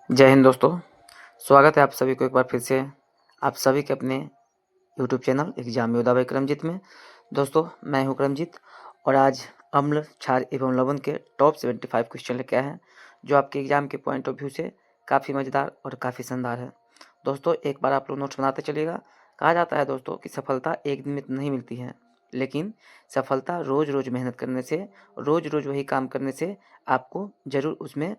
जय हिंद दोस्तों। स्वागत है आप सभी को एक बार फिर से आप सभी के अपने यूट्यूब चैनल एग्जाम योद्धा बाय करमजीत में। दोस्तों मैं हूं करमजीत और आज अम्ल, क्षार एवं लवण के टॉप 75 क्वेश्चन लेके आए हैं जो आपके एग्जाम के पॉइंट ऑफ व्यू से काफ़ी मज़ेदार और काफ़ी शानदार है। दोस्तों एक बार आप लोग नोट्स बनाते चलिएगा। कहा जाता है दोस्तों कि सफलता एक दिन में नहीं मिलती है, लेकिन सफलता रोज़ रोज़ मेहनत करने से, रोज़ रोज़ वही काम करने से आपको ज़रूर उसमें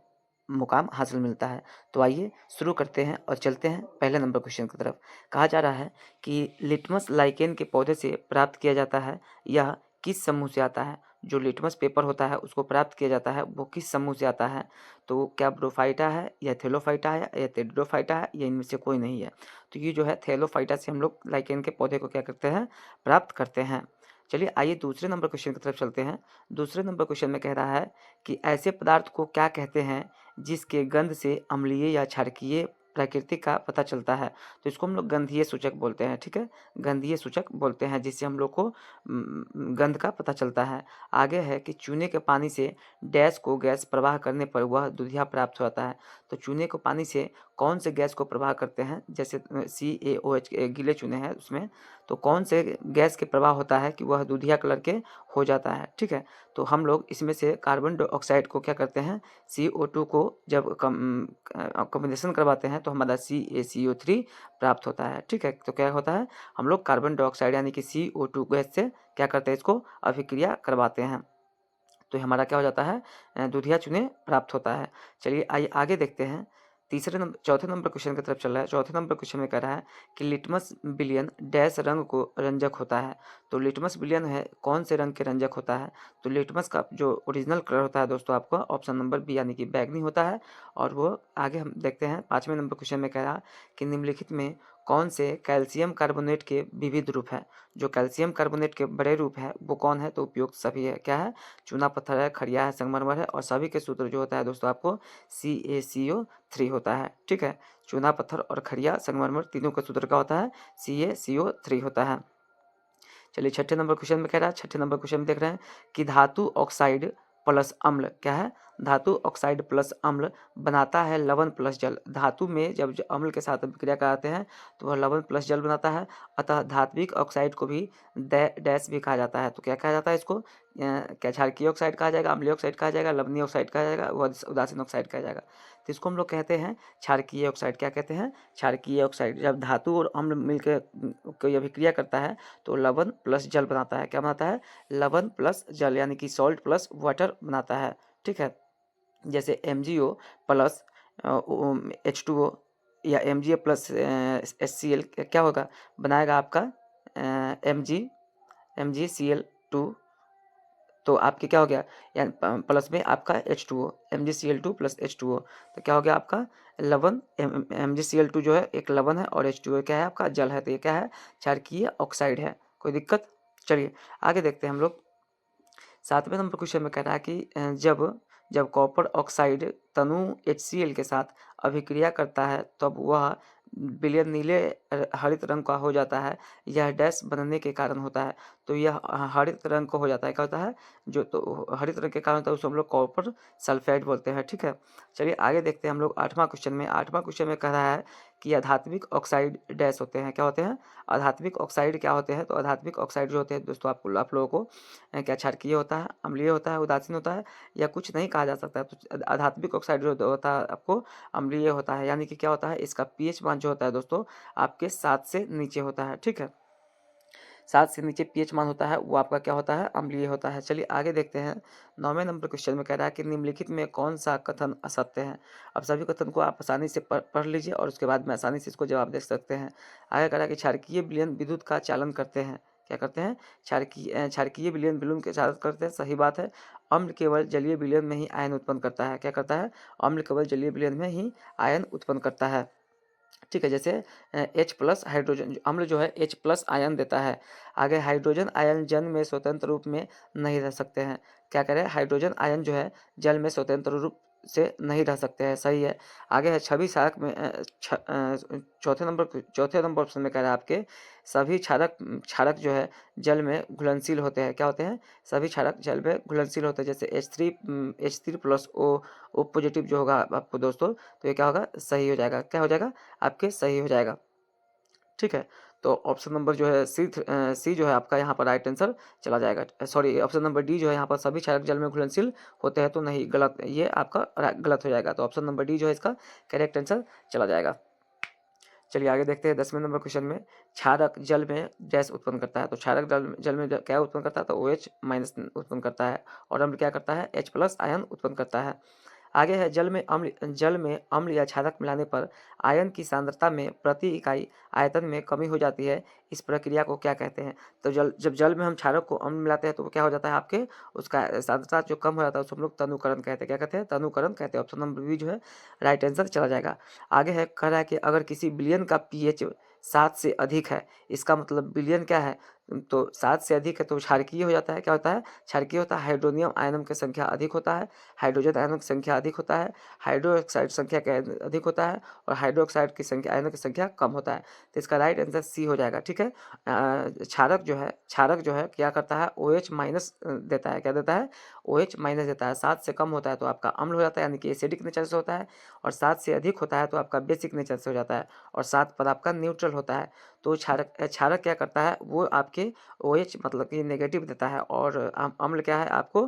मुकाम हासिल मिलता है। तो आइए शुरू करते हैं और चलते हैं पहले नंबर क्वेश्चन की तरफ। कहा जा रहा है कि लिटमस लाइकेन के पौधे से प्राप्त किया जाता है, यह किस समूह से आता है? जो लिटमस पेपर होता है उसको प्राप्त किया जाता है वो किस समूह से आता है? तो क्या ब्रोफाइटा है या थेलोफाइटा है या टेरिडोफाइटा है या इनमें से कोई नहीं है? तो ये जो है थेलोफाइटा से हम लोग लाइकेन के पौधे को क्या करते हैं? प्राप्त करते हैं। चलिए आइए दूसरे नंबर क्वेश्चन की तरफ चलते हैं। दूसरे नंबर क्वेश्चन में कह रहा है कि ऐसे पदार्थ को क्या कहते हैं जिसके गंध से अम्लीय या क्षारकीय प्रकृति का पता चलता है? तो इसको हम लोग गंधीय सूचक बोलते हैं। ठीक है, गंधीय सूचक बोलते हैं जिससे हम लोग को गंध का पता चलता है। आगे है कि चूने के पानी से डैश को गैस प्रवाह करने पर वह दूधिया प्राप्त होता है। तो चूने को पानी से कौन से गैस को प्रवाह करते हैं? जैसे CaOH गीले चूने हैं उसमें, तो कौन से गैस के प्रवाह होता है कि वह दूधिया कलर के हो जाता है? ठीक है, तो हम लोग इसमें से कार्बन डाइऑक्साइड को क्या करते हैं, CO2 को जब कॉम्बिनेशन करवाते हैं तो हमारा CaCO3 प्राप्त होता है। ठीक है, तो क्या होता है, हम लोग कार्बन डाइऑक्साइड यानी कि CO2 गैस से क्या करते हैं, इसको अभिक्रिया करवाते हैं तो हमारा क्या हो जाता है, दूधिया चूने प्राप्त होता है। चलिए आइए आगे देखते हैं। चौथे नंबर क्वेश्चन की तरफ चल रहा है। चौथे नंबर क्वेश्चन में कह रहा है कि लिटमस विलयन डैश रंग को रंजक होता है। तो लिटमस विलयन है कौन से रंग के रंजक होता है? तो लिटमस का जो ओरिजिनल कलर होता है दोस्तों आपको ऑप्शन नंबर बी यानी कि बैगनी होता है। और वो आगे हम देखते हैं पाँचवें नंबर क्वेश्चन में कह रहा है कि निम्नलिखित में कौन से कैल्शियम कार्बोनेट के विविध रूप है? जो कैल्शियम कार्बोनेट के बड़े रूप है वो कौन है? तो उपयुक्त सभी है। क्या है? चूना पत्थर है, खड़िया है, संगमरमर है और सभी के सूत्र जो होता है दोस्तों आपको CaCO3 होता है। ठीक है, चूना पत्थर और खड़िया संगमरमर तीनों का सूत्र क्या होता है? CaCO3 होता है। चलिए छठे नंबर क्वेश्चन में कह रहा है, छठे नंबर क्वेश्चन में देख रहे हैं कि धातु ऑक्साइड प्लस अम्ल क्या है? धातु ऑक्साइड प्लस अम्ल बनाता है लवण प्लस जल। धातु में जब अम्ल के साथ अभिक्रिया कराते हैं तो वह लवण प्लस जल बनाता है। अतः धात्विक ऑक्साइड को भी डैश भी कहा जाता है। तो क्या कहा जाता है इसको? क्या क्षारकीय ऑक्साइड कहा जाएगा, अम्लीय ऑक्साइड कहा जाएगा, लवणीय ऑक्साइड कहा जाएगा, उदासीन ऑक्साइड कहा जाएगा? तो इसको हम लोग कहते हैं क्षारकीय ऑक्साइड। क्या कहते हैं? क्षारकीय ऑक्साइड। जब धातु और अम्ल मिलकर कोई अभिक्रिया करता है तो लवण प्लस जल बनाता है। क्या बनाता है? लवण प्लस जल यानी कि सॉल्ट प्लस वाटर बनाता है। ठीक है, जैसे MgO प्लस H2O या MgA प्लस HCl क्या होगा, बनाएगा आपका MgCl2। तो आपके क्या हो गया, यानी प्लस में आपका H2O, MgCl2 प्लस H2O। तो क्या हो गया आपका लवण। MgCl2 जो है एक लवण है और H2O क्या है आपका जल है। तो ये क्या है? क्षारकीय ऑक्साइड है। कोई दिक्कत? चलिए आगे देखते हैं हम लोग। सातवें नंबर क्वेश्चन में कह रहा है कि जब जब कॉपर ऑक्साइड तनु HCl के साथ अभिक्रिया करता है तब वह विलयन नीले हरित रंग का हो जाता है। यह डैश बनने के कारण होता है। तो यह हरित रंग का हो जाता है। क्या होता है? जो तो हरित रंग के कारण होता है उसको हम लोग कॉपर सल्फेट बोलते हैं। ठीक है, चलिए आगे देखते हैं हम लोग आठवां क्वेश्चन में। आठवां क्वेश्चन में कह रहा है कि अधात्विक ऑक्साइड डैश होते हैं। क्या होते हैं? अधात्विक ऑक्साइड क्या होते हैं? तो अधात्विक ऑक्साइड जो होते हैं दोस्तों आप लोगों को क्या क्षारकीय होता है, अम्लीय होता है, उदासीन होता है या कुछ नहीं कहा जा सकता है? तो आध्यात्मिक ऑक्साइड जो होता है आपको अम्लीय होता है। यानी कि क्या होता है, इसका pH मान जो होता है दोस्तों आपके 7 से नीचे होता है। ठीक है, 7 से नीचे pH मान होता है वो आपका क्या होता है? अम्लीय होता है। चलिए आगे देखते हैं। 9वें नंबर क्वेश्चन में कह रहा है कि निम्नलिखित में कौन सा कथन असत्य है? अब सभी कथन को आप आसानी से पढ़ लीजिए और उसके बाद में आसानी से इसको जवाब दे सकते हैं। आगे कह रहा है कि क्षारकीय विलयन विद्युत का चालन करते हैं। क्या करते हैं? क्षारकीय विलयन विलयन के चालन करते हैं। सही बात है। अम्ल केवल जलीय विलयन में ही आयन उत्पन्न करता है। क्या करता है? अम्ल केवल जलीय विलयन में ही आयन उत्पन्न करता है। ठीक है, जैसे H प्लस हाइड्रोजन अम्ल जो है H प्लस आयन देता है। आगे हाइड्रोजन आयन जल में स्वतंत्र रूप में नहीं रह सकते हैं। क्या करें? हाइड्रोजन आयन जो है जल में स्वतंत्र रूप से नहीं रह सकते हैं, सही है। आगे है छवि क्षारक में चौथे नंबर ऑप्शन में कह रहा है आपके सभी क्षारक क्षारक जो है जल में घुलनशील होते हैं। क्या होते हैं? सभी क्षारक जल में घुलनशील होते हैं। जैसे H3 प्लस ओ पॉजिटिव जो होगा आपको दोस्तों, तो ये क्या होगा? सही हो जाएगा। क्या हो जाएगा? आपके सही हो जाएगा। ठीक है, तो ऑप्शन नंबर जो है सी जो है आपका यहाँ पर राइट आंसर चला जाएगा। सॉरी, ऑप्शन नंबर डी जो है यहाँ पर सभी क्षारक जल में घुलनशील होते हैं, तो नहीं, गलत, ये आपका गलत हो जाएगा। तो ऑप्शन नंबर डी जो है इसका करेक्ट आंसर चला जाएगा। चलिए आगे देखते हैं 10वें नंबर क्वेश्चन में। क्षारक जल में गैस उत्पन्न करता है, तो क्षारक जल में क्या उत्पन्न करता है? तो OH माइनस उत्पन्न करता है। और अम्ल क्या करता है? H प्लस आयन उत्पन्न करता है। आगे है जल में अम्ल या क्षारक मिलाने पर आयन की सांद्रता में प्रति इकाई आयतन में कमी हो जाती है, इस प्रक्रिया को क्या कहते हैं? तो जब जल में हम क्षारक को अम्ल मिलाते हैं तो क्या हो जाता है आपके, उसका सांद्रता जो कम हो जाता है उसको हम लोग तनुकरण कहते हैं। क्या कहते हैं? तनुकरण कहते हैं। ऑप्शन नंबर बी जो है राइट आंसर चला जाएगा। आगे है कह रहा है कि अगर किसी विलयन का pH 7 से अधिक है, इसका मतलब विलयन क्या है? तो 7 से अधिक है तो क्षारकीय हो जाता है। क्या होता है? क्षारकीय होता है। हाइड्रोनियम आयनों की संख्या अधिक होता है, हाइड्रोजन आयनों की संख्या अधिक होता है, हाइड्रोक्साइड संख्या अधिक होता है, और हाइड्रोक्साइड की संख्या आयनों की संख्या कम होता है। तो इसका राइट आंसर सी हो जाएगा। ठीक है, क्षारक जो है क्या करता है? OH माइनस देता है। क्या देता है? OH माइनस देता है। 7 से कम होता है तो आपका अम्ल हो जाता है, यानी कि एसिडिक नेचर से होता है, और 7 से अधिक होता है तो आपका बेसिक नेचर से हो जाता है, और 7 पर आपका न्यूट्रल होता है। तो क्षारक क्या करता है? वो आपके OH मतलब कि नेगेटिव देता है, और अम्ल क्या है? आपको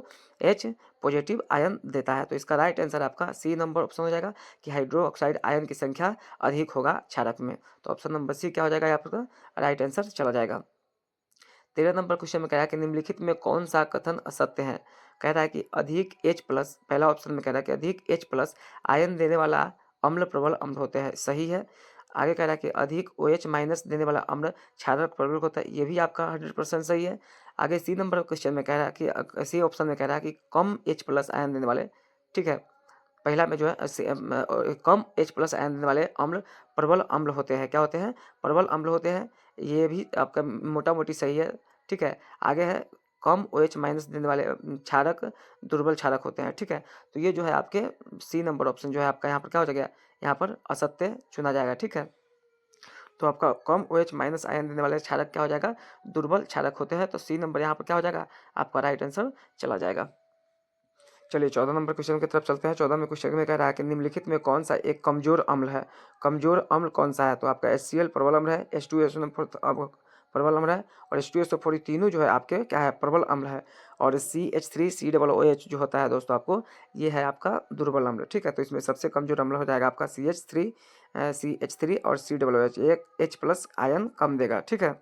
H पॉजिटिव आयन देता है। तो इसका राइट आंसर आपका सी नंबर ऑप्शन हो जाएगा कि हाइड्रोक्साइड आयन की संख्या अधिक होगा क्षारक में। तो ऑप्शन नंबर सी क्या हो जाएगा? आपका राइट आंसर चला जाएगा। 13 नंबर क्वेश्चन में कह रहा है कि निम्नलिखित में कौन सा कथन असत्य है? कह रहा है कि अधिक H प्लस, पहला ऑप्शन में कह रहा है कि अधिक H प्लस आयन देने वाला अम्ल प्रबल अम्ल होते हैं, सही है। आगे कह रहा है कि अधिक OH माइनस देने वाला अम्ल क्षारक प्रबल होता है, ये भी आपका 100% सही है। आगे सी नंबर क्वेश्चन में कह रहा है कि सी ऑप्शन में कह रहा है कि कम H प्लस आयन देने वाले, ठीक है, पहला में जो है कम H प्लस आयन देने वाले अम्ल प्रबल अम्ल होते हैं। क्या होते हैं? प्रबल अम्ल होते हैं, ये भी आपका मोटा मोटी सही है। ठीक है, आगे है कम OH माइनस देने वाले क्षारक दुर्बल क्षारक होते हैं। ठीक है, तो ये जो है आपके सी नंबर ऑप्शन जो है आपका यहाँ पर क्या हो जाएगा? यहाँ पर असत्य चुना जाएगा। ठीक है, तो आपका कम OH माइनस आयन देने वाले क्षारक क्या हो जाएगा? दुर्बल क्षारक होते हैं। तो सी नंबर यहाँ पर क्या हो जाएगा? आपका राइट आंसर चला जाएगा। चलिए 14 नंबर क्वेश्चन की तरफ चलते हैं। 14 में क्वेश्चन में कह रहा है कि निम्नलिखित में कौन सा एक कमजोर अम्ल है? कमजोर अम्ल कौन सा है? तो आपका HCl प्रबल अम्ल है, H2SO4 प्रबल अम्ल है, और H2SO4 ये तीनों जो है आपके क्या है? प्रबल अम्ल है। और CH3COOH जो होता है दोस्तों आपको, ये है आपका दुर्बल अम्ल। ठीक है, तो इसमें सबसे कमजोर अम्ल हो जाएगा आपका CH3 और COOH, एक H प्लस आयन कम देगा। ठीक है,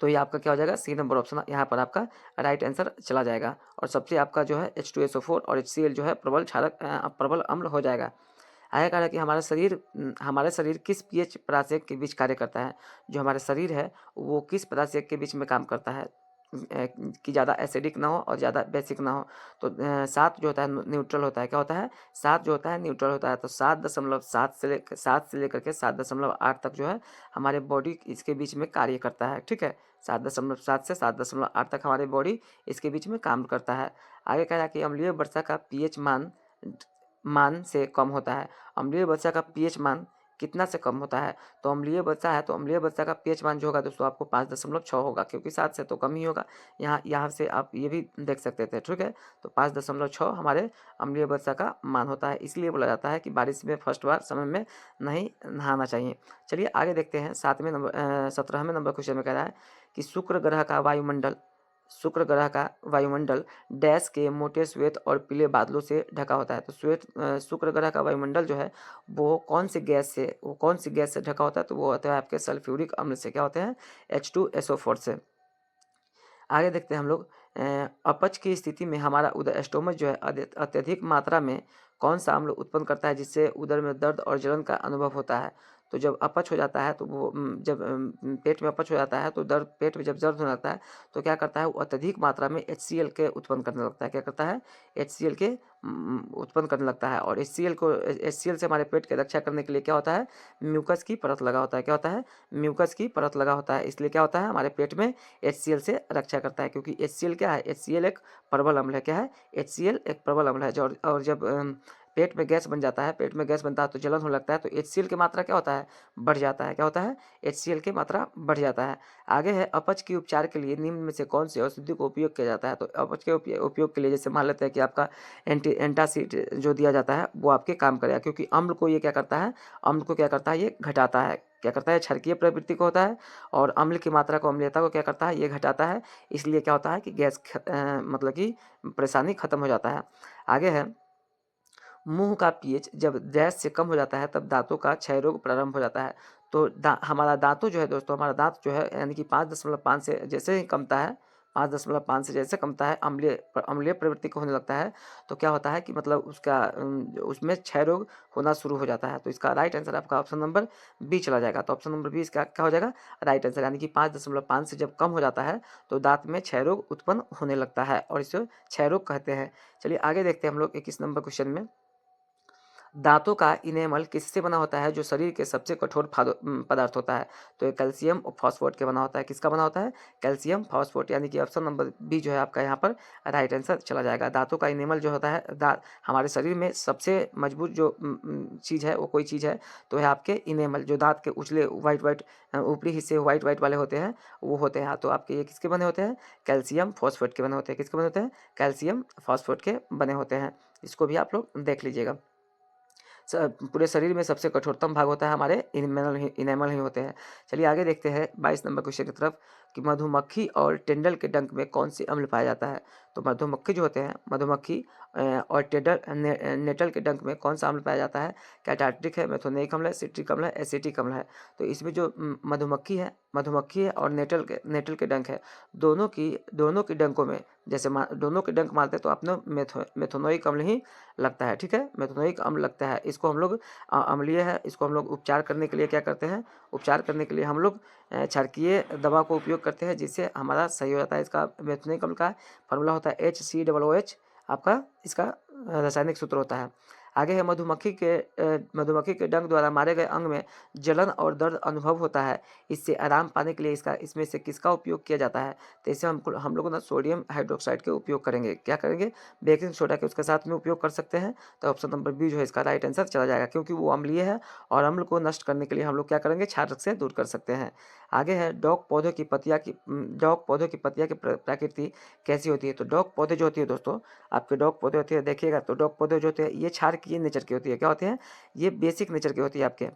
तो ये आपका क्या हो जाएगा? सी नंबर ऑप्शन यहाँ पर आपका राइट आंसर चला जाएगा। और सबसे आपका जो है H2SO4 और HCl जो है प्रबल क्षारक प्रबल अम्ल हो जाएगा। आगे कह रहा है कि हमारे शरीर किस pH परासेक के बीच कार्य करता है? जो हमारे शरीर है वो किस परासेक के बीच में काम करता है? कि ज़्यादा एसिडिक ना हो और ज़्यादा बेसिक ना हो। तो 7 जो होता है न्यूट्रल होता है। क्या होता है? 7 जो होता है न्यूट्रल होता है। तो 7 से लेकर के 7.8 तक जो है हमारे बॉडी इसके बीच में कार्य करता है। ठीक है, 7.7 से 7.8 तक हमारी बॉडी इसके बीच में काम करता है। आगे कह रहा है कि अम्लीय वर्षा का pH मान से कम होता है। अम्लीय वर्षा का pH मान कितना से कम होता है? तो अम्लीय वर्षा है तो अम्लीय वर्षा का pH मान जो होगा दोस्तों आपको 5.6 होगा, क्योंकि 7 से तो कम ही होगा। यहाँ से आप ये भी देख सकते थे। ठीक है, तो 5.6 हमारे अम्लीय वर्षा का मान होता है। इसलिए बोला जाता है कि बारिश में फर्स्ट बार समय में नहीं नहाना चाहिए। चलिए आगे देखते हैं 17वें नंबर क्वेश्चन में कह रहा है कि शुक्र ग्रह का वायुमंडल डैश के मोटे श्वेत और पीले बादलों से ढका होता है। तो शुक्र ग्रह का वायुमंडल जो है वो कौन सी गैस से ढका होता है? तो वो होता है आपके सल्फ्यूरिक अम्ल से। क्या होते हैं? H2SO4 से। आगे देखते हैं हम लोग अपच की स्थिति में हमारा उदर स्टोमच जो है अत्यधिक मात्रा में कौन सा अम्ल उत्पन्न करता है जिससे उदर में दर्द और जलन का अनुभव होता है? तो जब अपच हो जाता है तो वो जब पेट में अपच हो जाता है तो दर्द, पेट में जब दर्द होने लगता है तो क्या करता है, वो अत्यधिक मात्रा में HCl के उत्पन्न करने लगता है। क्या करता है, HCl के उत्पन्न करने लगता है। और HCl से हमारे पेट की रक्षा करने के लिए क्या होता है, म्यूकस की परत लगा होता है। क्या होता है, म्यूकस की परत लगा होता है। इसलिए क्या होता है, हमारे पेट में HCl से रक्षा करता है, क्योंकि HCl क्या है, HCl एक प्रबल अम्ल है। क्या है, HCl एक प्रबल अम्ल है। और जब पेट में गैस बन जाता है, पेट में गैस बनता है तो जलन होने लगता है, तो HCl की मात्रा क्या होता है, बढ़ जाता है। क्या होता है, HCl की मात्रा बढ़ जाता है। आगे है, अपच के उपचार के लिए निम्न में से कौन सी औषधि को उपयोग किया जाता है। तो अपच के उपयोग के लिए जैसे मान लेते हैं कि आपका एंटासिड जो दिया जाता है वो आपके काम करेगा, क्योंकि अम्ल को ये क्या करता है, अम्ल को क्या करता है, ये घटाता है। क्या करता है, क्षारकीय प्रवृत्ति को होता है, और अम्ल की मात्रा को, अम्लीयता को क्या करता है, ये घटाता है। इसलिए क्या होता है कि मतलब कि परेशानी खत्म हो जाता है। आगे है, मुंह का पीएच जब डैश से कम हो जाता है तब दांतों का क्षय रोग प्रारंभ हो जाता है। तो हमारा दांतों जो है दोस्तों, हमारा दांत जो है यानी कि 5.5 से जैसे ही कमता है, 5.5 से जैसे कमता है, अम्लीय प्रवृत्ति को होने लगता है, तो क्या होता है कि मतलब उसमें क्षय रोग होना शुरू हो जाता है। तो इसका राइट आंसर आपका ऑप्शन नंबर बी चला जाएगा। तो ऑप्शन नंबर बी इसका क्या हो जाएगा, राइट आंसर, यानी कि 5.5 से जब कम हो जाता है तो दांत में क्षय रोग उत्पन्न होने लगता है, और इसे क्षय रोग कहते हैं। चलिए आगे देखते हैं हम लोग 21 नंबर क्वेश्चन में। दांतों का इनेमल किससे बना होता है, जो शरीर के सबसे कठोर पदार्थ होता है। तो ये कैल्शियम और फॉस्फोरेट के बना होता है। किसका बना होता है, कैल्शियम फॉस्फोरेट, यानी कि ऑप्शन नंबर बी जो है आपका यहाँ पर राइट आंसर चला जाएगा। दांतों का इनेमल जो होता है, हमारे शरीर में सबसे मजबूत जो चीज़ है वो कोई चीज़ है तो है आपके इनेमल, जो दांत के उछले वाइट वाइट ऊपरी हिस्से वाइट वाइट वाले होते हैं, वो होते हैं। तो आपके ये किसके बने होते हैं, कैल्शियम फॉस्फोरेट के बने होते हैं। किसके बने होते हैं, कैल्शियम फॉस्फोरेट के बने होते हैं। इसको भी आप लोग देख लीजिएगा। पूरे शरीर में सबसे कठोरतम भाग होता है हमारे इनेमल ही होते हैं। चलिए आगे देखते हैं 22 नंबर क्वेश्चन की तरफ, कि मधुमक्खी और टेंडल के डंक में कौन सी अम्ल पाया जाता है। तो मधुमक्खी जो होते हैं, मधुमक्खी और नेटल के डंक में कौन सा अम्ल पाया जाता है। क्या टार्ट्रिक है, मेथोनिक अम्ल है, सिट्रिक अम्ल है, एसिटिक अम्ल है। तो इसमें जो मधुमक्खी है और नेटल के डंक है, दोनों की डंकों में जैसे दोनों के डंक मारते हैं तो अपने मेथोनोइक अम्ल ही लगता है। ठीक है, मेथोनोइक अम्ल लगता है। इसको हम लोग अम्लीय है, इसको हम लोग उपचार करने के लिए क्या करते हैं, उपचार करने के लिए हम लोग क्षारकीय दवा को उपयोग करते हैं, जिससे हमारा सही हो जाता है। इसका मेथोनिक अम्ल का फॉर्मूला होता है HCOOH, आपका इसका रासायनिक सूत्र होता है। आगे है, मधुमक्खी के डंक द्वारा मारे गए अंग में जलन और दर्द अनुभव होता है। इससे आराम पाने के लिए इसमें से किसका उपयोग किया जाता है। तो इसे हम लोग ना सोडियम हाइड्रोक्साइड के उपयोग करेंगे। क्या करेंगे, बेकिंग सोडा के उसके साथ में उपयोग कर सकते हैं। तो ऑप्शन नंबर बी जो है इसका राइट आंसर चला जाएगा, क्योंकि वो अम्लीय है और अम्ल को नष्ट करने के लिए हम लोग क्या करेंगे, क्षारक से दूर कर सकते हैं। आगे है, डॉग पौधों की पत्तियां की प्रकृति कैसी होती है। तो डॉग पौधे जो होती है दोस्तों, आपके डॉग पौधे होते हैं, देखिएगा तो डॉग पौधे जो होते हैं ये क्षारकीय नेचर की होती है। क्या होती है, ये बेसिक नेचर की होती है आपके।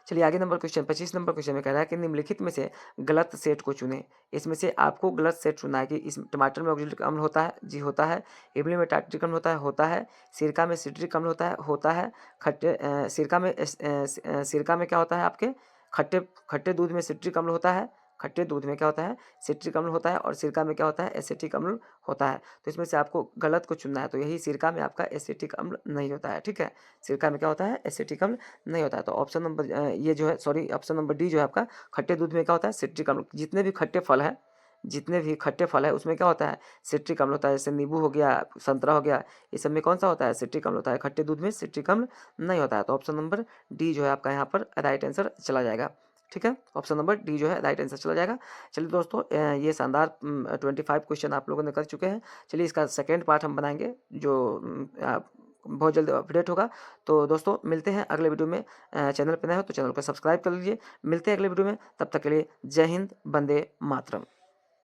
चलिए आगे नंबर क्वेश्चन 25 नंबर क्वेश्चन में कह रहा है कि निम्नलिखित में से गलत सेट को चुने। इसमें से आपको गलत सेट चुनना है कि इस टमाटर में ऑक्जेलिक अम्ल होता है, जी होता है। इमली में टार्ट्रिक अम्ल होता है। सिरका में सिट्रिक अम्ल होता है। सिरका में क्या होता है आपके, खट्टे खट्टे दूध में सिट्रिक अम्ल होता है। खट्टे दूध में क्या होता है, सिट्रिक अम्ल होता है। और सिरका में क्या होता है, एसिटिक अम्ल होता है। तो इसमें से आपको गलत को चुनना है। तो यही सिरका में आपका एसिटिक अम्ल नहीं होता है। ठीक है, सिरका में क्या होता है, एसिटिक अम्ल नहीं होता है। तो ऑप्शन नंबर ये जो है, सॉरी, ऑप्शन नंबर डी जो है आपका, खट्टे दूध में क्या होता है, सिट्रिक अम्ल। जितने भी खट्टे फल है उसमें क्या होता है, सिट्रिक अम्ल होता है। जैसे नींबू हो गया, संतरा हो गया, इस सब में कौन सा होता है, सिट्रिक अम्ल होता है। खट्टे दूध में सिट्रिक अम्ल नहीं होता है। तो ऑप्शन नंबर डी जो है आपका यहाँ पर राइट आंसर चला जाएगा। ठीक है, ऑप्शन नंबर डी जो है राइट आंसर चला जाएगा। चलिए दोस्तों, ये शानदार 25 क्वेश्चन आप लोगों ने कर चुके हैं। चलिए इसका सेकेंड पार्ट हम बनाएंगे, जो बहुत जल्द अपडेट होगा। तो दोस्तों मिलते हैं अगले वीडियो में। चैनल पर नए हो तो चैनल को सब्सक्राइब कर लीजिए। मिलते हैं अगले वीडियो में, तब तक के लिए जय हिंद, वंदे मातरम।